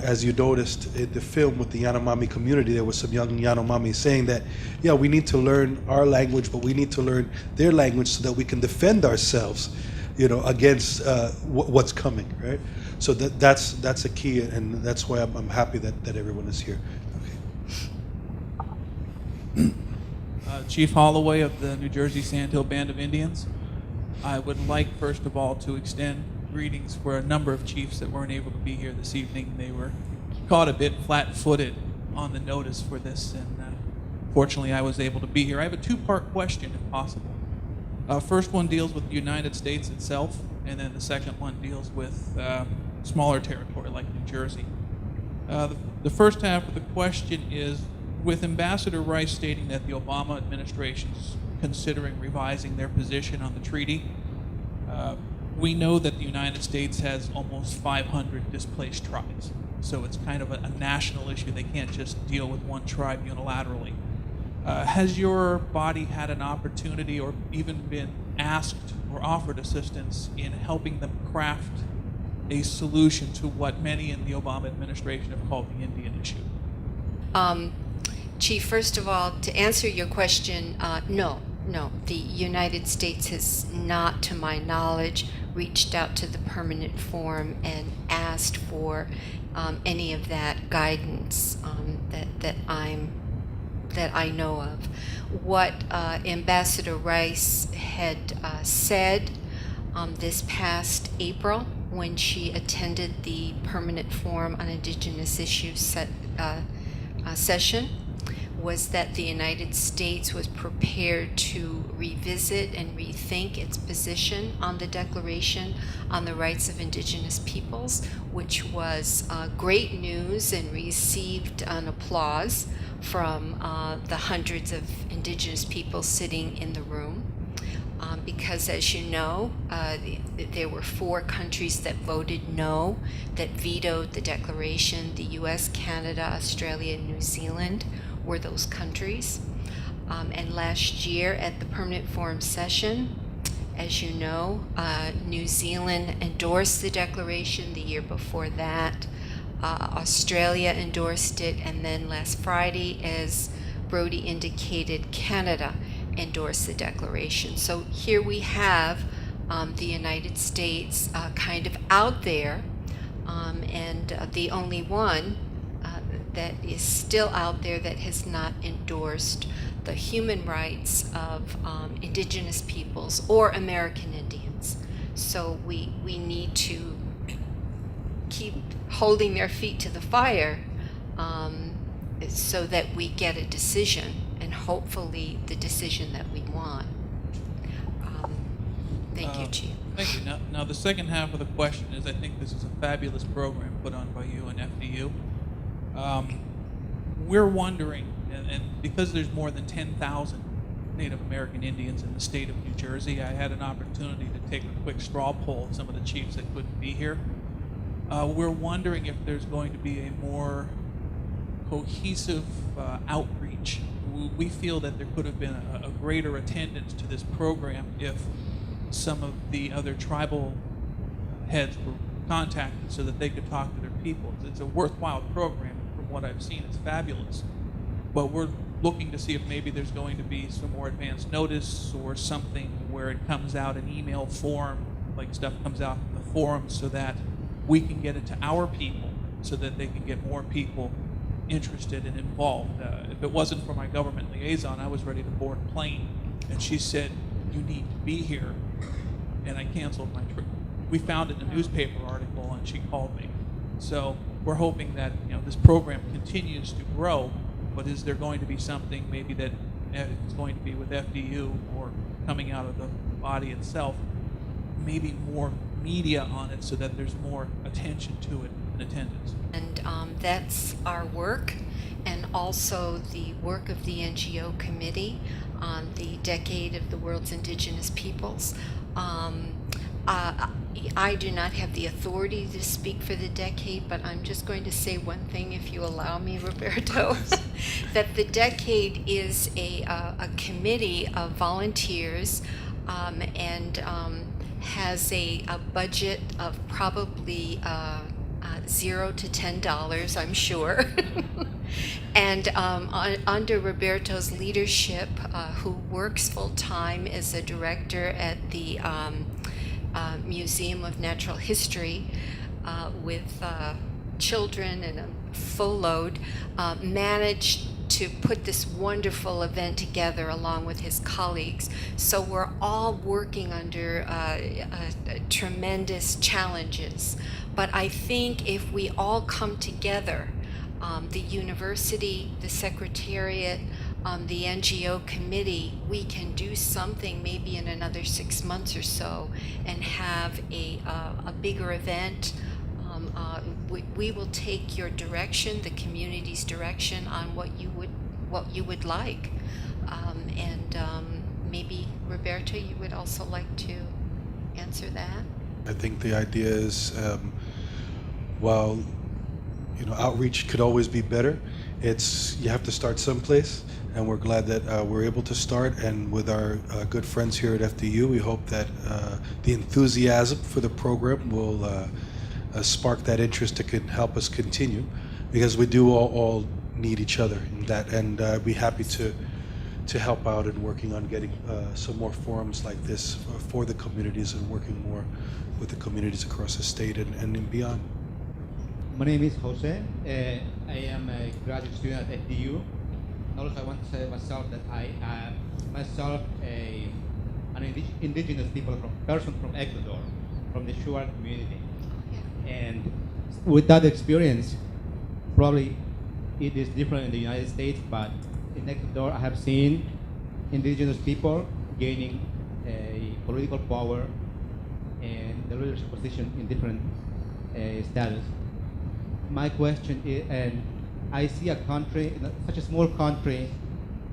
As you noticed in the film with the Yanomami community, there was some young Yanomami saying that, yeah, we need to learn our language, but we need to learn their language so that we can defend ourselves, against what's coming, right? So that's a key, and that's why I'm happy that everyone is here. Okay. Chief Holloway of the New Jersey Sandhill Band of Indians. I would like, first of all, to extend greetings for a number of chiefs that weren't able to be here this evening. They were caught a bit flat-footed on the notice for this, and fortunately I was able to be here. I have a two-part question, if possible. First one deals with the United States itself, and then the second one deals with smaller territory like New Jersey. The first half of the question is, with Ambassador Rice stating that the Obama administration is considering revising their position on the treaty, we know that the United States has almost 500 displaced tribes. So it's kind of a national issue. They can't just deal with one tribe unilaterally. Has your body had an opportunity or even been asked or offered assistance in helping them craft a solution to what many in the Obama administration have called the Indian issue? Chief, first of all, to answer your question, no. The United States has not, to my knowledge, reached out to the permanent forum and asked for any of that guidance that I know of. What Ambassador Rice had said this past April when she attended the Permanent Forum on Indigenous Issues session was that the United States was prepared to revisit and rethink its position on the Declaration on the Rights of Indigenous Peoples, which was great news and received an applause from the hundreds of Indigenous people sitting in the room. Because, as you know, there were 4 countries that voted no, that vetoed the declaration. The US, Canada, Australia, and New Zealand were those countries. And last year at the Permanent Forum session, as you know, New Zealand endorsed the declaration. The year before that, Australia endorsed it, and then last Friday, as Brody indicated, Canada endorsed the declaration. So here we have the United States kind of out there, and the only one that is still out there that has not endorsed the human rights of Indigenous peoples or American Indians. So we need to keep holding their feet to the fire so that we get a decision, and hopefully the decision that we want. Thank you, Chief. Thank you. Now, the second half of the question is, I think this is a fabulous program put on by you and FDU. We're wondering, and because there's more than 10,000 Native American Indians in the state of New Jersey, I had an opportunity to take a quick straw poll of some of the chiefs that couldn't be here. We're wondering if there's going to be a more cohesive outreach. We feel that there could have been a greater attendance to this program if some of the other tribal heads were contacted so that they could talk to their people. It's a worthwhile program. From what I've seen, it's fabulous. But we're looking to see if maybe there's going to be some more advance notice or something where it comes out in email form, like stuff comes out in the forum, so that we can get it to our people so that they can get more people interested and involved. If it wasn't for my government liaison, I was ready to board a plane, and she said, "You need to be here," and I canceled my trip. We found it in a newspaper article, and she called me. So we're hoping that this program continues to grow, but is there going to be something maybe that is going to be with FDU or coming out of the body itself, maybe more media on it so that there's more attention to it and attendance? And that's our work, and also the work of the NGO committee on the Decade of the World's Indigenous Peoples. I do not have the authority to speak for the decade, but I'm just going to say one thing, if you allow me, Roberto, that the decade is a committee of volunteers and has a budget of probably 0 to $10, I'm sure. And under Roberto's leadership, who works full-time as a director at the Museum of Natural History with children and a full load, managed to put this wonderful event together along with his colleagues. So we're all working under tremendous challenges. But I think if we all come together, the university, the secretariat, the NGO committee, we can do something maybe in another 6 months or so and have a bigger event. We will take your direction, the community's direction, on what you would like, and maybe Roberto, you would also like to answer that. I think the idea is, while outreach could always be better, you have to start someplace, and we're glad that we're able to start. And with our good friends here at FDU, we hope that the enthusiasm for the program will spark that interest that could help us continue, because we do all need each other in that, and I'd be happy to help out in working on getting some more forums like this for the communities and working more with the communities across the state and beyond. My name is Jose. I am a graduate student at FDU. Also, I want to say myself that I am myself an indigenous person from Ecuador, from the Shuar community. And with that experience, probably it is different in the United States, but in Ecuador I have seen indigenous people gaining a political power and the leadership position in different status. My question is, and I see a country, such a small country,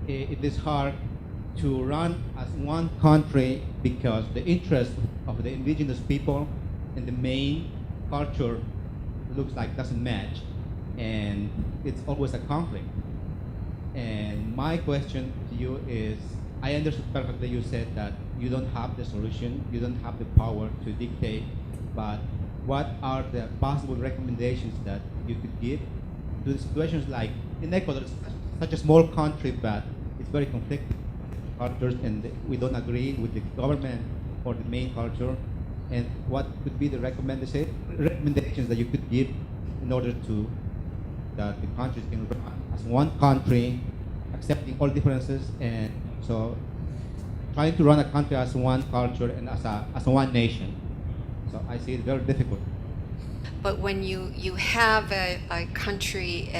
it is hard to run as one country because the interest of the indigenous people and the main culture looks like doesn't match, and it's always a conflict. And my question to you is, I understood perfectly you said that you don't have the solution, you don't have the power to dictate, but what are the possible recommendations that you could give to the situations like in Ecuador, it's such a small country, but it's very conflicted cultures, and we don't agree with the government or the main culture. And what could be the recommendations that you could give in order to that the countries can run as one country, accepting all differences, and so trying to run a country as one culture and as one nation. So I see it very difficult. But when you have a country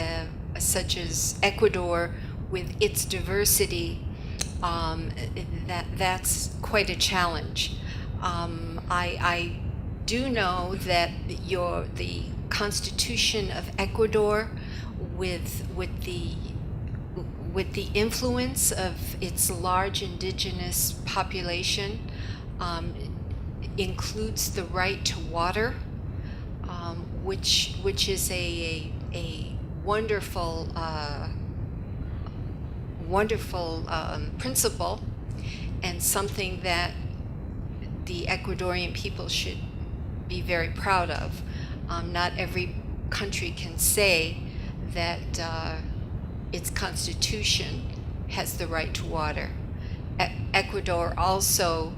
such as Ecuador with its diversity, that's quite a challenge. I do know that the Constitution of Ecuador, with the influence of its large indigenous population, includes the right to water, which is a wonderful principle, and something that the Ecuadorian people should be very proud of. Not every country can say that its constitution has the right to water. Ecuador also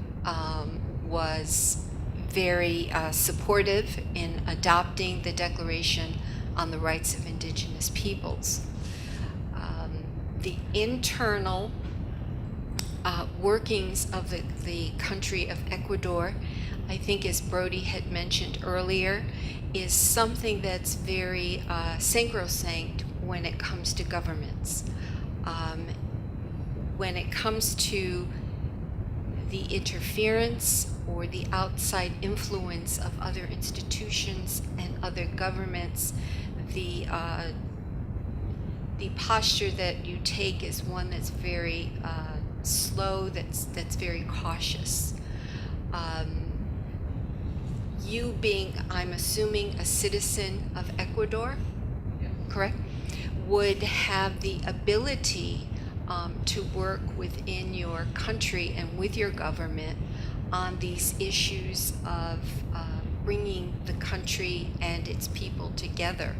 was very supportive in adopting the Declaration on the Rights of Indigenous Peoples. The internal workings of the country of Ecuador, I think, as Brody had mentioned earlier, is something that's very sacrosanct when it comes to governments. When it comes to the interference or the outside influence of other institutions and other governments, the posture that you take is one that's very slow, that's very cautious. You being, I'm assuming, a citizen of Ecuador, correct, would have the ability to work within your country and with your government on these issues of bringing the country and its people together.